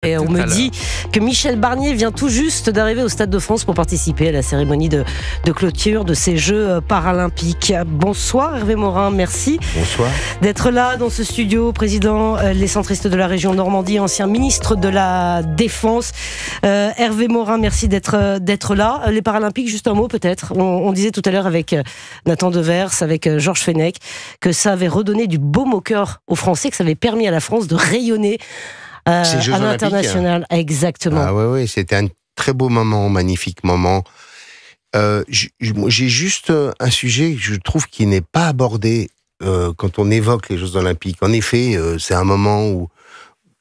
Et on me dit que Michel Barnier vient tout juste d'arriver au Stade de France pour participer à la cérémonie de clôture de ces Jeux paralympiques. Bonsoir Hervé Morin, merci. Bonsoir. D'être là dans ce studio, président des centristes de la région Normandie, ancien ministre de la Défense. Hervé Morin, merci d'être là. Les Paralympiques, juste un mot peut-être. On disait tout à l'heure avec Nathan Devers, avec Georges Fenech, que ça avait redonné du baume au cœur aux Français, que ça avait permis à la France de rayonner à l'international, exactement. Ah oui, c'était un très beau moment, magnifique moment. J'ai juste un sujet que je trouve qui n'est pas abordé quand on évoque les Jeux Olympiques. En effet, c'est un moment où,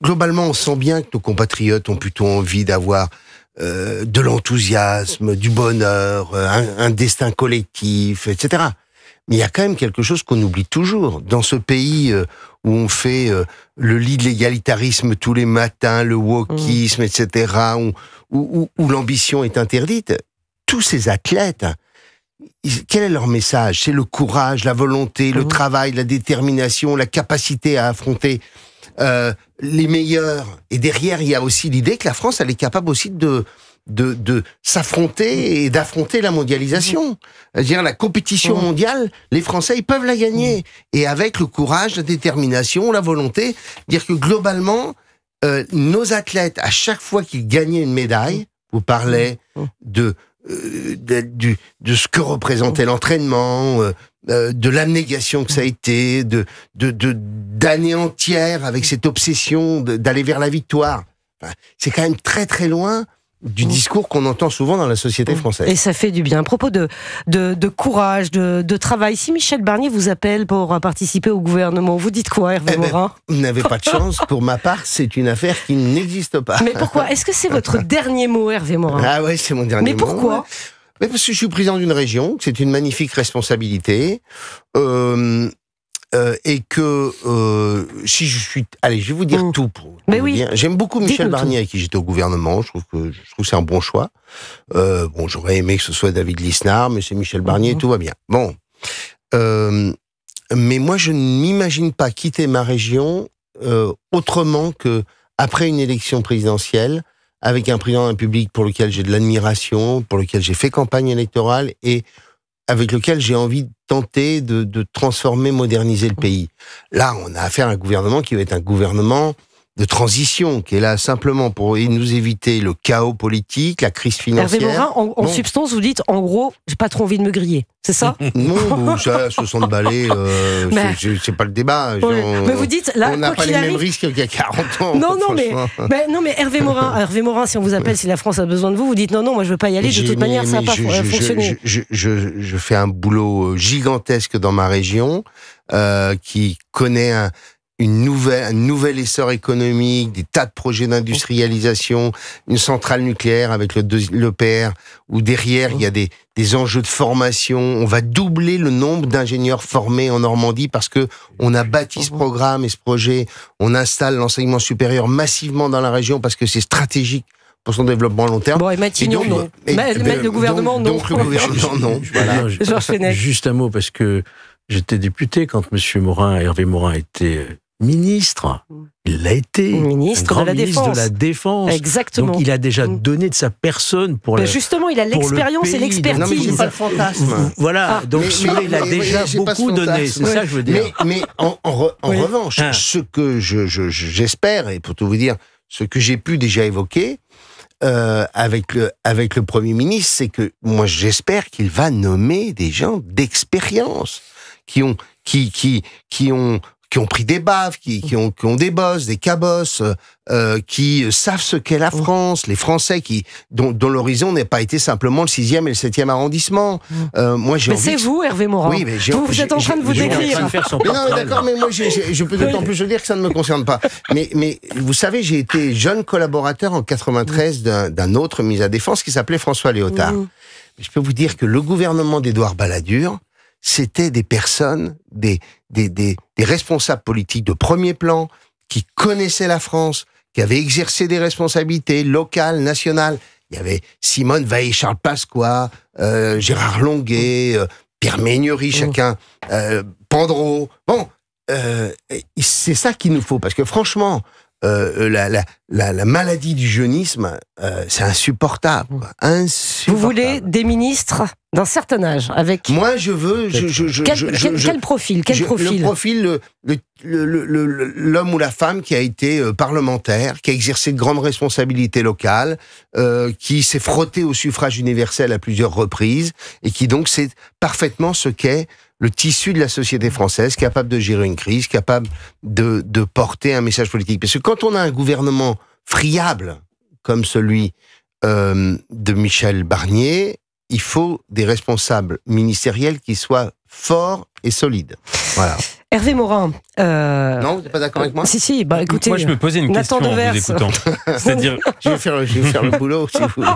globalement, on sent bien que nos compatriotes ont plutôt envie d'avoir de l'enthousiasme, du bonheur, un destin collectif, etc. Mais il y a quand même quelque chose qu'on oublie toujours. Dans ce pays où on fait le lit de l'égalitarisme tous les matins, le wokisme, etc., où l'ambition est interdite, tous ces athlètes, quel est leur message? C'est le courage, la volonté, le travail, la détermination, la capacité à affronter les meilleurs. Et derrière, il y a aussi l'idée que la France, elle est capable aussi de s'affronter et d'affronter la mondialisation. C'est-à-dire la compétition mondiale, les Français, ils peuvent la gagner. Et avec le courage, la détermination, la volonté, dire que globalement, nos athlètes, à chaque fois qu'ils gagnaient une médaille, vous parlez de ce que représentait l'entraînement, de l'abnégation que ça a été, d'années entières avec cette obsession d'aller vers la victoire. Enfin, c'est quand même très très loin du discours qu'on entend souvent dans la société française. Et ça fait du bien. À propos de courage, de travail, si Michel Barnier vous appelle pour participer au gouvernement, vous dites quoi, Hervé Morin? Vous n'avez pas de chance. Pour ma part, c'est une affaire qui n'existe pas. Mais pourquoi? Est-ce que c'est votre dernier mot, Hervé Morin? Ah oui, c'est mon dernier mot. Mais pourquoi? Mais parce que je suis président d'une région, que c'est une magnifique responsabilité, et que si je suis... Allez, je vais vous dire tout pour vous dire. J'aime beaucoup Michel Barnier avec qui j'étais au gouvernement. Je trouve que c'est un bon choix. J'aurais aimé que ce soit David Lisnard, mais c'est Michel Barnier, tout va bien. Bon. Mais moi, je ne m'imagine pas quitter ma région autrement que après une élection présidentielle, avec un président de la République pour lequel j'ai de l'admiration, pour lequel j'ai fait campagne électorale et avec lequel j'ai envie de tenter de transformer, moderniser le pays. Là, on a affaire à un gouvernement qui va être un gouvernement de transition, qui est là simplement pour nous éviter le chaos politique, la crise financière. Hervé Morin, en substance, vous dites, en gros, j'ai pas trop envie de me griller, c'est ça? Non, ça, 60 balais, c'est pas le débat. Mais vous dites, là, on n'a pas les mêmes risques qu'il y a 40 ans. Non, mais Hervé Morin, si on vous appelle, si la France a besoin de vous, vous dites non, moi je veux pas y aller, de toute manière, ça va pas fonctionner. Je fais un boulot gigantesque dans ma région, qui connaît un nouvel essor économique, des tas de projets d'industrialisation, une centrale nucléaire avec l'EPR, où derrière il y a des enjeux de formation. On va doubler le nombre d'ingénieurs formés en Normandie parce que on a bâti ce programme et ce projet. On installe l'enseignement supérieur massivement dans la région parce que c'est stratégique pour son développement à long terme. Bon, et Matignon, non. Le gouvernement, non. Donc le gouvernement, non. Voilà. Juste un mot, parce que j'étais député quand Hervé Morin était ministre. Il l'a été. Ministre de la Défense. Exactement. Donc il a déjà donné de sa personne pour justement, il a l'expérience et l'expertise. Non, mais j'ai pas le fantasme. Voilà. Donc il a déjà beaucoup donné. C'est ça que je veux dire. Mais en revanche, ce que j'espère, et pour tout vous dire, ce que j'ai pu déjà évoquer, avec le Premier ministre, c'est que moi j'espère qu'il va nommer des gens d'expérience qui ont pris des baffes, qui ont des bosses, des cabosses, qui savent ce qu'est la France, les Français dont l'horizon n'a pas été simplement le 6e et le 7e arrondissement. Moi, j'ai envie. C'est vous, Hervé Morin. Oui, mais vous êtes en train de vous décrire. Non, d'accord, mais moi, je peux d'autant plus le dire que ça ne me concerne pas. Mais vous savez, j'ai été jeune collaborateur en 93 d'un autre ministre de la Défense qui s'appelait François Léotard. Je peux vous dire que le gouvernement d'Édouard Balladur, c'était des personnes, des responsables politiques de premier plan, qui connaissaient la France, qui avaient exercé des responsabilités locales, nationales. Il y avait Simone Veil, Charles Pasqua, Gérard Longuet, Pierre Méignery, chacun, Pandreau. Bon, c'est ça qu'il nous faut, parce que franchement, la maladie du jeunisme, c'est insupportable. Quoi. Insupportable. Vous voulez des ministres d'un certain âge avec. Moi, je veux. Quel profil Le profil, l'homme ou la femme qui a été parlementaire, qui a exercé de grandes responsabilités locales, qui s'est frotté au suffrage universel à plusieurs reprises, et qui donc sait parfaitement ce qu'est le tissu de la société française, capable de gérer une crise, capable de porter un message politique. Parce que quand on a un gouvernement friable, comme celui de Michel Barnier, il faut des responsables ministériels qui soient forts et solides. Voilà. Hervé Morin. Non, vous n'êtes pas d'accord avec moi ? Si, bah écoutez. Moi, je me posais une question en vous écoutant. C'est-à-dire. Je vais faire le boulot, si vous voulez.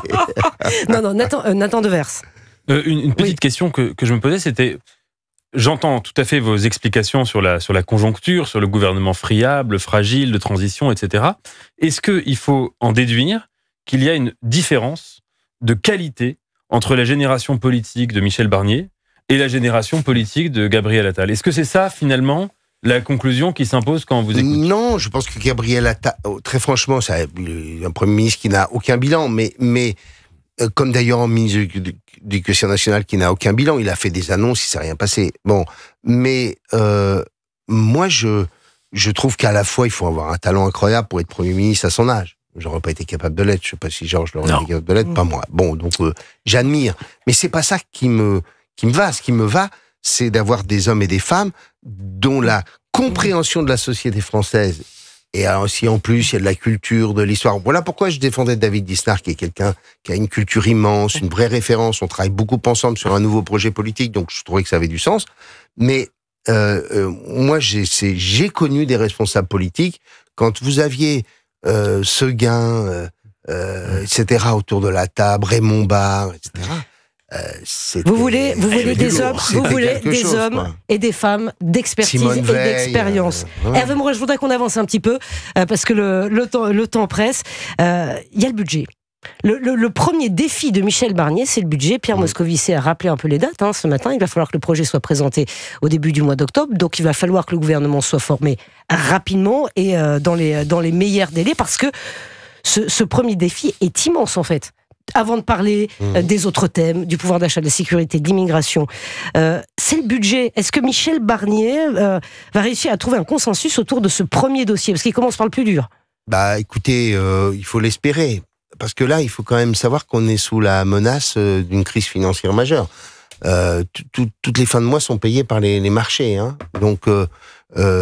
Non, Nathan Devers. Une petite question que je me posais, c'était. J'entends tout à fait vos explications sur la conjoncture, sur le gouvernement friable, fragile, de transition, etc. Est-ce qu'il faut en déduire qu'il y a une différence de qualité entre la génération politique de Michel Barnier et la génération politique de Gabriel Attal? Est-ce que c'est ça, finalement, la conclusion qui s'impose quand on vous écoute? Non, je pense que Gabriel Attal, très franchement, c'est un Premier ministre qui n'a aucun bilan, mais comme d'ailleurs un ministre de l'Éducation nationale qui n'a aucun bilan, il a fait des annonces, il ne s'est rien passé. Bon, mais moi, je trouve qu'à la fois, il faut avoir un talent incroyable pour être Premier ministre à son âge. J'aurais pas été capable de l'être. Je sais pas si Georges l'aurait été capable de l'être, pas moi. Bon, donc j'admire. Mais c'est pas ça qui me va. Ce qui me va, c'est d'avoir des hommes et des femmes dont la compréhension de la société française, et alors, si en plus il y a de la culture, de l'histoire. Voilà pourquoi je défendais David Lisnard, qui est quelqu'un qui a une culture immense, une vraie référence. On travaille beaucoup ensemble sur un nouveau projet politique, donc je trouvais que ça avait du sens. Mais moi, j'ai connu des responsables politiques quand vous aviez Seguin, etc. autour de la table, Raymond Barre, etc. Vous voulez des hommes et des femmes d'expertise et d'expérience. Hervé Morin, je voudrais qu'on avance un petit peu parce que le temps presse. Il y a le budget. Le premier défi de Michel Barnier, c'est le budget. Pierre Moscovici a rappelé un peu les dates ce matin. Il va falloir que le projet soit présenté au début du mois d'octobre. Donc il va falloir que le gouvernement soit formé rapidement et dans les meilleurs délais, parce que ce premier défi est immense en fait. Avant de parler des autres thèmes, du pouvoir d'achat, de la sécurité, de l'immigration, c'est le budget. Est-ce que Michel Barnier va réussir à trouver un consensus autour de ce premier dossier? Parce qu'il commence par le plus dur. Bah écoutez, il faut l'espérer. Parce que là, il faut quand même savoir qu'on est sous la menace d'une crise financière majeure. Toutes les fins de mois sont payées par les marchés. Hein. Donc,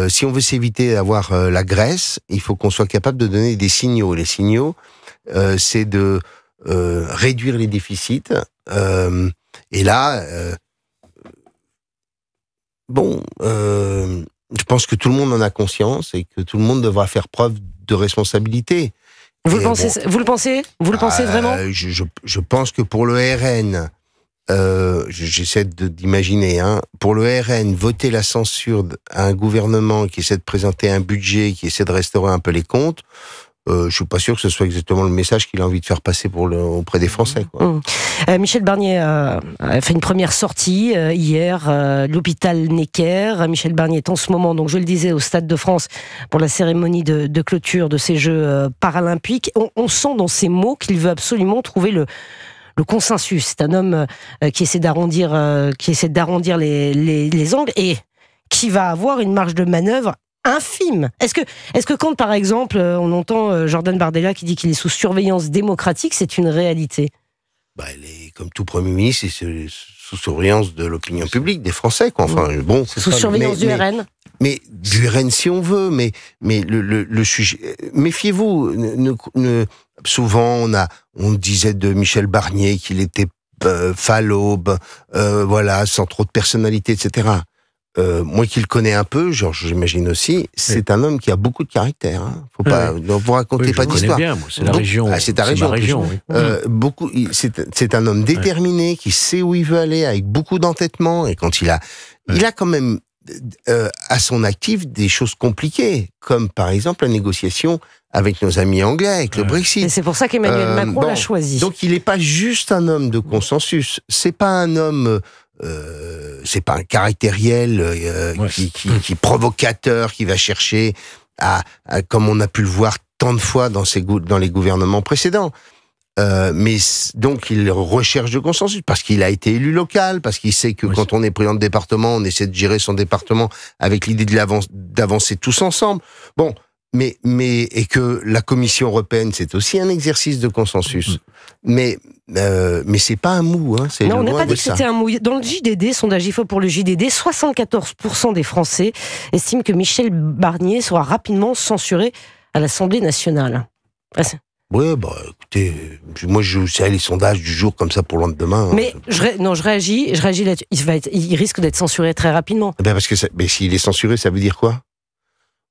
si on veut s'éviter d'avoir la Grèce, il faut qu'on soit capable de donner des signaux. Les signaux, c'est de réduire les déficits. Et là, je pense que tout le monde en a conscience et que tout le monde devra faire preuve de responsabilité. Vous le pensez vraiment? Je pense que pour le RN, j'essaie d'imaginer, pour le RN, voter la censure à un gouvernement qui essaie de présenter un budget, qui essaie de restaurer un peu les comptes, je suis pas sûr que ce soit exactement le message qu'il a envie de faire passer auprès des Français. Quoi. Michel Barnier a fait une première sortie hier, l'hôpital Necker. Michel Barnier est en ce moment, donc je le disais, au Stade de France pour la cérémonie de clôture de ces Jeux paralympiques. On sent dans ses mots qu'il veut absolument trouver le consensus. C'est un homme qui essaie d'arrondir les angles et qui va avoir une marge de manœuvre infime. Est-ce que quand, par exemple, on entend Jordan Bardella qui dit qu'il est sous surveillance démocratique, c'est une réalité? Il est, comme tout Premier ministre, sous surveillance de l'opinion publique, des Français, quoi. Enfin, bon. Sous surveillance du RN? Mais du RN, si on veut, mais le sujet... Méfiez-vous, souvent, on disait de Michel Barnier qu'il était falobe, sans trop de personnalité, etc. Moi qui le connais un peu, Georges, j'imagine aussi, c'est un homme qui a beaucoup de caractère. Faut pas, ne vous racontez pas d'histoire. Bien, moi, c'est la région. C'est ta région. Oui. C'est un homme déterminé qui sait où il veut aller, avec beaucoup d'entêtement. Et quand il a quand même à son actif des choses compliquées, comme par exemple la négociation avec nos amis anglais, avec le Brexit. Et c'est pour ça qu'Emmanuel Macron l'a choisi. Donc il n'est pas juste un homme de consensus. C'est pas un homme. C'est pas un caractériel qui provocateur, qui va chercher comme on a pu le voir tant de fois dans les gouvernements précédents. Mais donc il recherche le consensus parce qu'il a été élu local, parce qu'il sait que quand on est président de département, on essaie de gérer son département avec l'idée d'avancer tous ensemble. Bon, et que la Commission européenne, c'est aussi un exercice de consensus. Mais c'est pas un mou, hein. Non, on n'a pas dit que c'était un mou. Dans le JDD, sondage IFOP pour le JDD, 74% des Français estiment que Michel Barnier sera rapidement censuré à l'Assemblée nationale. Oui, écoutez, moi je sais les sondages du jour comme ça pour le lendemain. Mais je réagis là-dessus. Il risque d'être censuré très rapidement. Parce que mais s'il est censuré, ça veut dire quoi?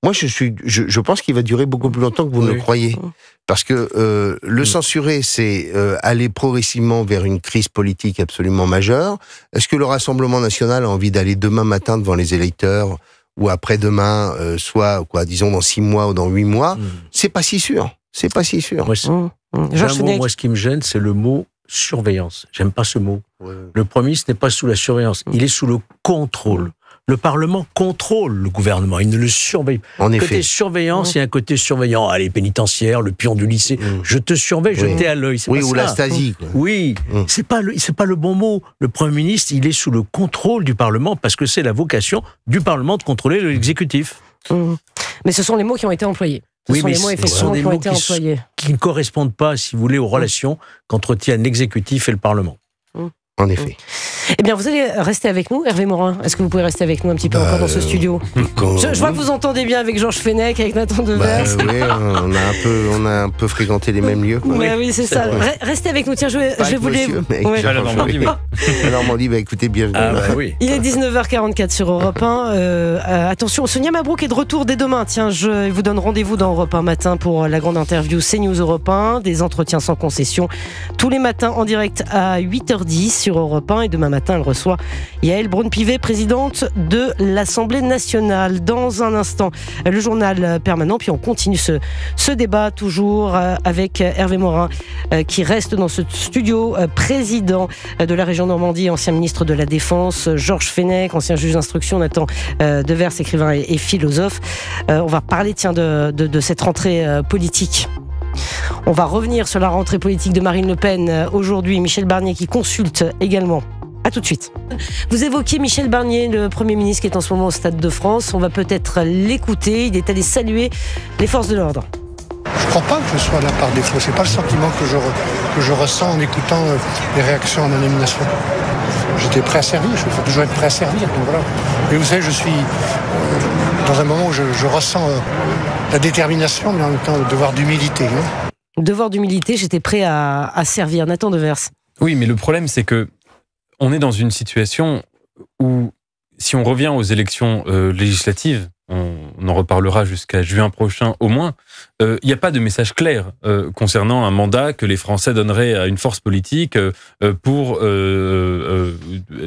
Moi, je pense qu'il va durer beaucoup plus longtemps que vous ne le croyez. Parce que le censurer, c'est aller progressivement vers une crise politique absolument majeure. Est-ce que le Rassemblement national a envie d'aller demain matin devant les électeurs ou après-demain, soit disons dans 6 mois ou dans 8 mois? C'est pas si sûr. C'est pas si sûr. Moi, ce qui me gêne, c'est le mot surveillance. J'aime pas ce mot. Le Premier ministre n'est pas sous la surveillance. Il est sous le contrôle. Le Parlement contrôle le gouvernement, il ne le surveille pas. En effet. Côté surveillance, il y a un côté surveillant. Allez, pénitentiaire, le pion du lycée, je te surveille, je t'ai à l'œil. Ou la Stasi. Oui, c'est pas le bon mot. Le Premier ministre, il est sous le contrôle du Parlement parce que c'est la vocation du Parlement de contrôler l'exécutif. Mais ce sont les mots qui ont été employés. Ce sont les mots effectivement qui ont été employés. Qui ne correspondent pas, si vous voulez, aux relations qu'entretiennent l'exécutif et le Parlement. En effet. Eh bien, vous allez rester avec nous, Hervé Morin. Est-ce que vous pouvez rester avec nous un petit peu encore dans ce studio? Je vois que vous entendez bien avec Georges Fenech, avec Nathan Devers. Oui, on a un peu fréquenté les mêmes lieux. Oui, c'est ça. Restez avec nous. Tiens, je vais vous les... La Normandie, écoutez, bienvenue. Il est 19h44 sur Europe 1. Attention, Sonia Mabrouk est de retour dès demain. Tiens, je vous donne rendez-vous dans Europe 1 matin pour la grande interview CNews Europe 1. Des entretiens sans concession tous les matins en direct à 8h10 sur Europe 1. Et demain matin, elle reçoit Yaël Braun-Pivet, présidente de l'Assemblée nationale. Dans un instant, le journal permanent. Puis on continue ce débat toujours avec Hervé Morin qui reste dans ce studio, président de la région Normandie, ancien ministre de la Défense, Georges Fenech, ancien juge d'instruction, Nathan Devers, écrivain et philosophe. On va parler de cette rentrée politique. On va revenir sur la rentrée politique de Marine Le Pen aujourd'hui. Michel Barnier qui consulte également. A tout de suite. Vous évoquiez Michel Barnier, le Premier ministre qui est en ce moment au Stade de France. On va peut-être l'écouter. Il est allé saluer les forces de l'ordre. Je ne crois pas que je sois là par défaut. C'est pas le sentiment que je ressens en écoutant les réactions à ma nomination. J'étais prêt à servir. Il faut toujours être prêt à servir. Donc voilà. Et vous savez, je suis dans un moment où je ressens la détermination, mais en même temps le devoir d'humilité. Devoir d'humilité. J'étais prêt à servir. Nathan Devers. Oui, mais le problème, c'est que on est dans une situation où, si on revient aux élections législatives, on en reparlera jusqu'à juin prochain au moins, il n'y a pas de message clair concernant un mandat que les Français donneraient à une force politique pour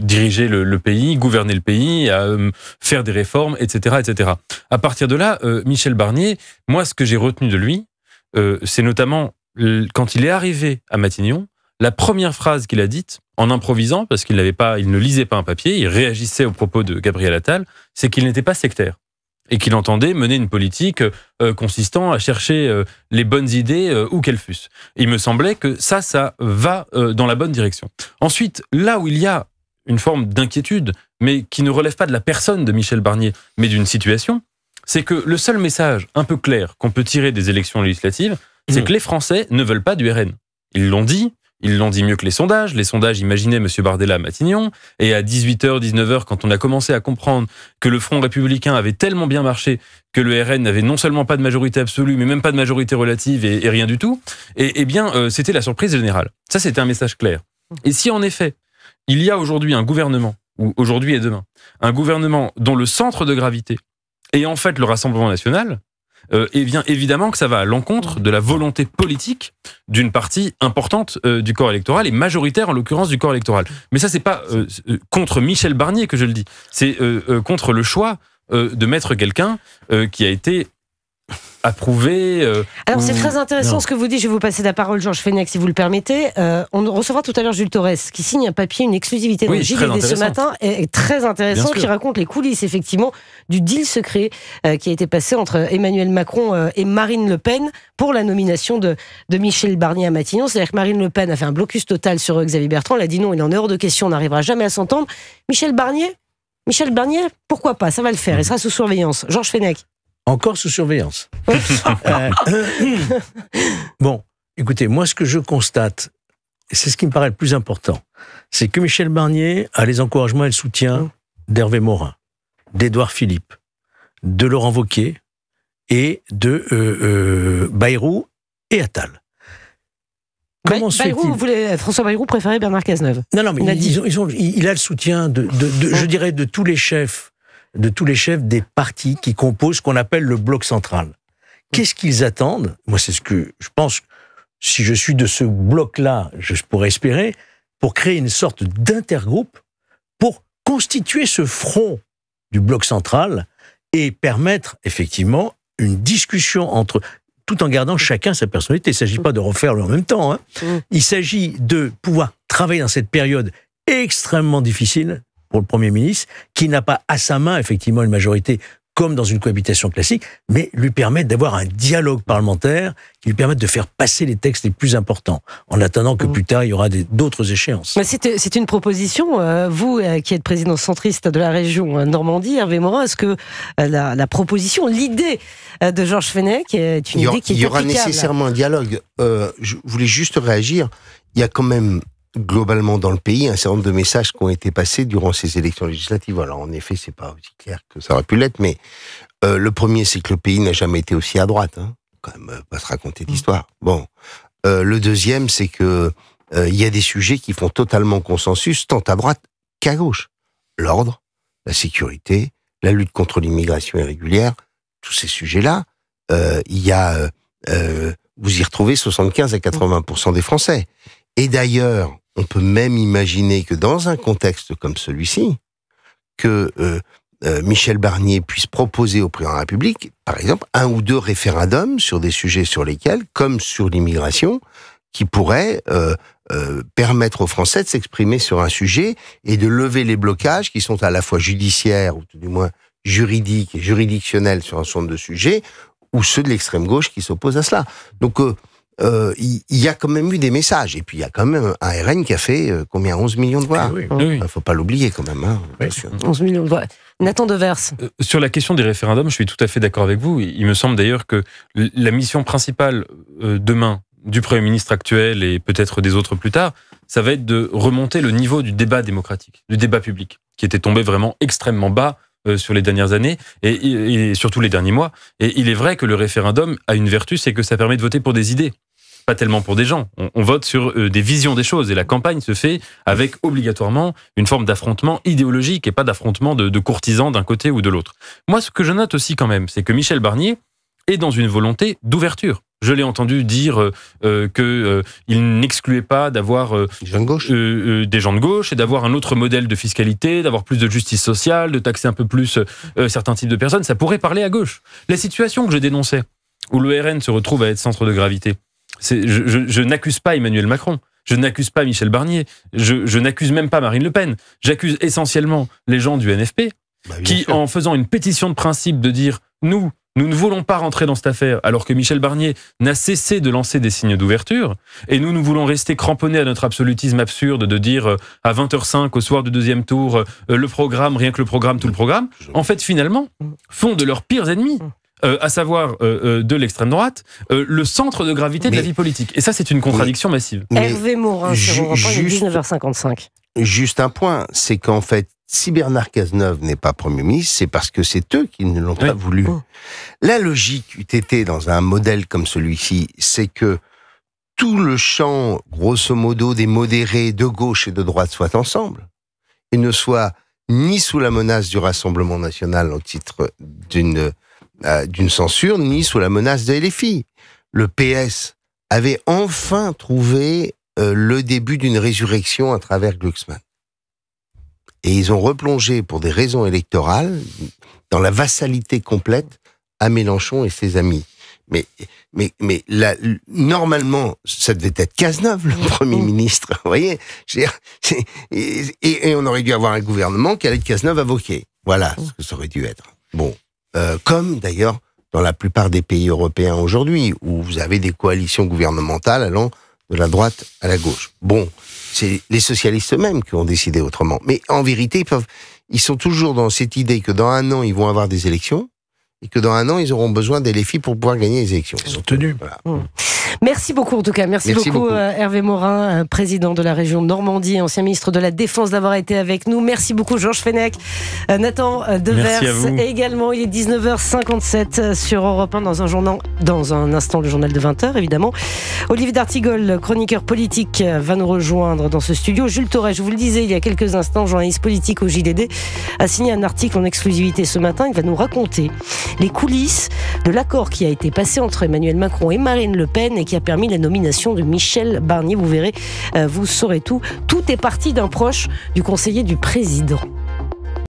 diriger le pays, gouverner le pays, faire des réformes, etc., etc. À partir de là, Michel Barnier, moi, ce que j'ai retenu de lui, c'est notamment quand il est arrivé à Matignon, la première phrase qu'il a dite, en improvisant, parce qu'il ne lisait pas un papier, il réagissait aux propos de Gabriel Attal, c'est qu'il n'était pas sectaire. Et qu'il entendait mener une politique consistant à chercher les bonnes idées où qu'elles fussent. Et il me semblait que ça va dans la bonne direction. Ensuite, là où il y a une forme d'inquiétude, mais qui ne relève pas de la personne de Michel Barnier, mais d'une situation, c'est que le seul message un peu clair qu'on peut tirer des élections législatives, c'est que les Français ne veulent pas du RN. Ils l'ont dit mieux que les sondages. Les sondages imaginaient M. Bardella à Matignon. Et à 18h, 19h, quand on a commencé à comprendre que le Front républicain avait tellement bien marché que le RN n'avait non seulement pas de majorité absolue, mais même pas de majorité relative et rien du tout, et bien, c'était la surprise générale. Ça, c'était un message clair. Et si, en effet, il y a aujourd'hui un gouvernement, ou aujourd'hui et demain, un gouvernement dont le centre de gravité est en fait le Rassemblement national, et bien évidemment que ça va à l'encontre de la volonté politique d'une partie importante du corps électoral et majoritaire en l'occurrence du corps électoral. Mais ça, c'est pas contre Michel Barnier que je le dis, c'est contre le choix de mettre quelqu'un qui a été approuvé. Alors c'est très intéressant ce que vous dites. Je vais vous passer la parole, Georges Fenech, si vous le permettez. On recevra tout à l'heure Jules Torres, qui signe un papier, une exclusivité dans le JDD ce matin, et très intéressant, qui raconte les coulisses effectivement du deal secret qui a été passé entre Emmanuel Macron et Marine Le Pen pour la nomination de Michel Barnier à Matignon. C'est-à-dire que Marine Le Pen a fait un blocus total sur Xavier Bertrand. Elle a dit non, il en est hors de question, on n'arrivera jamais à s'entendre. Michel Barnier, pourquoi pas, ça va le faire, il sera sous surveillance. Georges Fenech. Encore sous surveillance. Bon, écoutez, moi ce que je constate, c'est ce qui me paraît le plus important, c'est que Michel Barnier a les encouragements et le soutien d'Hervé Morin, d'Édouard Philippe, de Laurent Wauquiez et de Bayrou et Attal. Comment François Bayrou préférait Bernard Cazeneuve. Non, mais il a le soutien je dirais, de tous les chefs des partis qui composent ce qu'on appelle le bloc central. Qu'est-ce qu'ils attendent ? Moi, c'est ce que je pense, si je suis de ce bloc-là, je pourrais espérer, pour créer une sorte d'intergroupe, pour constituer ce front du bloc central et permettre, effectivement, une discussion tout en gardant chacun sa personnalité. Il ne s'agit pas de refaire le en même temps. Il s'agit de pouvoir travailler dans cette période extrêmement difficile pour le Premier ministre, qui n'a pas à sa main, effectivement, une majorité comme dans une cohabitation classique, mais lui permettre d'avoir un dialogue parlementaire qui lui permette de faire passer les textes les plus importants, en attendant que plus tard, il y aura d'autres échéances. Mais c'est une proposition, vous qui êtes président centriste de la région Normandie, Hervé Morin, est-ce que la proposition, l'idée de Georges Fenech est une idée qui est applicable ? Il y aura nécessairement un dialogue. Je voulais juste réagir. Il y a quand même globalement dans le pays un certain nombre de messages qui ont été passés durant ces élections législatives. Alors en effet, c'est pas aussi clair que ça aurait pu l'être, mais le premier, c'est que le pays n'a jamais été aussi à droite. Quand même, pas se raconter d'histoire. Bon, le deuxième, c'est que il y a des sujets qui font totalement consensus, tant à droite qu'à gauche. L'ordre, la sécurité, la lutte contre l'immigration irrégulière, tous ces sujets-là, il y a, vous y retrouvez 75 à 80% des Français. Et d'ailleurs, on peut même imaginer que dans un contexte comme celui-ci, que Michel Barnier puisse proposer au président de la République, par exemple, 1 ou 2 référendums sur des sujets sur lesquels, comme sur l'immigration, qui pourraient permettre aux Français de s'exprimer sur un sujet et de lever les blocages qui sont à la fois judiciaires, ou tout du moins juridiques et juridictionnels sur un certain nombre de sujets, ou ceux de l'extrême gauche qui s'opposent à cela. Donc, il y a quand même eu des messages. Et puis, il y a quand même un RN qui a fait, 11 millions de voix. Il ne faut pas l'oublier quand même. Bien sûr. 11 millions de voix. Nathan Devers. Sur la question des référendums, je suis tout à fait d'accord avec vous. Il me semble d'ailleurs que la mission principale demain du Premier ministre actuel et peut-être des autres plus tard, ça va être de remonter le niveau du débat démocratique, du débat public, qui était tombé vraiment extrêmement bas sur les dernières années et surtout les derniers mois. Et il est vrai que le référendum a une vertu, c'est que ça permet de voter pour des idées, pas tellement pour des gens. On vote sur des visions des choses et la campagne se fait avec obligatoirement une forme d'affrontement idéologique et pas d'affrontement de courtisans d'un côté ou de l'autre. Moi, ce que je note aussi quand même, c'est que Michel Barnier est dans une volonté d'ouverture. Je l'ai entendu dire qu'il n'excluait pas d'avoir des gens de gauche et d'avoir un autre modèle de fiscalité, d'avoir plus de justice sociale, de taxer un peu plus certains types de personnes. Ça pourrait parler à gauche. La situation que je dénonçais, où le RN se retrouve à être centre de gravité, je n'accuse pas Emmanuel Macron, je n'accuse pas Michel Barnier, je n'accuse même pas Marine Le Pen. J'accuse essentiellement les gens du NFP qui, en faisant une pétition de principe de dire « Nous ne voulons pas rentrer dans cette affaire », alors que Michel Barnier n'a cessé de lancer des signes d'ouverture, et nous voulons rester cramponnés à notre absolutisme absurde de dire à 20h05 au soir du deuxième tour, le programme, rien que le programme, tout le programme, en fait, finalement, font de leurs pires ennemis, à savoir de l'extrême droite, le centre de gravité de la vie politique. Et ça, c'est une contradiction massive. Hervé Morin, sur Europe 1, il est 19h55. Juste un point, c'est qu'en fait, si Bernard Cazeneuve n'est pas Premier ministre, c'est parce que c'est eux qui ne l'ont pas voulu. La logique eût été, dans un modèle comme celui-ci, c'est que tout le champ, grosso modo, des modérés de gauche et de droite soit ensemble, et ne soit ni sous la menace du Rassemblement national au titre d'une censure, ni sous la menace de LFI. Le PS avait enfin trouvé le début d'une résurrection à travers Glucksmann. Et ils ont replongé, pour des raisons électorales, dans la vassalité complète à Mélenchon et ses amis. Mais là, normalement, ça devait être Cazeneuve, le Premier ministre. Vous voyez, et on aurait dû avoir un gouvernement qui allait être Cazeneuve avocat. Voilà ce que ça aurait dû être. Bon, comme d'ailleurs dans la plupart des pays européens aujourd'hui, où vous avez des coalitions gouvernementales allant de la droite à la gauche. Bon, c'est les socialistes eux-mêmes qui ont décidé autrement. Mais en vérité, ils sont toujours dans cette idée que dans un an, ils vont avoir des élections, et que dans un an, ils auront besoin des LFI pour pouvoir gagner les élections. Ils sont tenus. Voilà. Merci beaucoup en tout cas. Merci beaucoup. Hervé Morin, président de la région Normandie, ancien ministre de la Défense, d'avoir été avec nous. Merci beaucoup Georges Fenech, Nathan Devers également. Il est 19h57 sur Europe 1 dans un instant le journal de 20h évidemment. Olivier D'Artigol, chroniqueur politique, va nous rejoindre dans ce studio. Jules Torret, je vous le disais il y a quelques instants, journaliste politique au JDD, a signé un article en exclusivité ce matin. Il va nous raconter les coulisses de l'accord qui a été passé entre Emmanuel Macron et Marine Le Pen et qui a permis la nomination de Michel Barnier. Vous verrez, vous saurez tout. Tout est parti d'un proche du conseiller du président.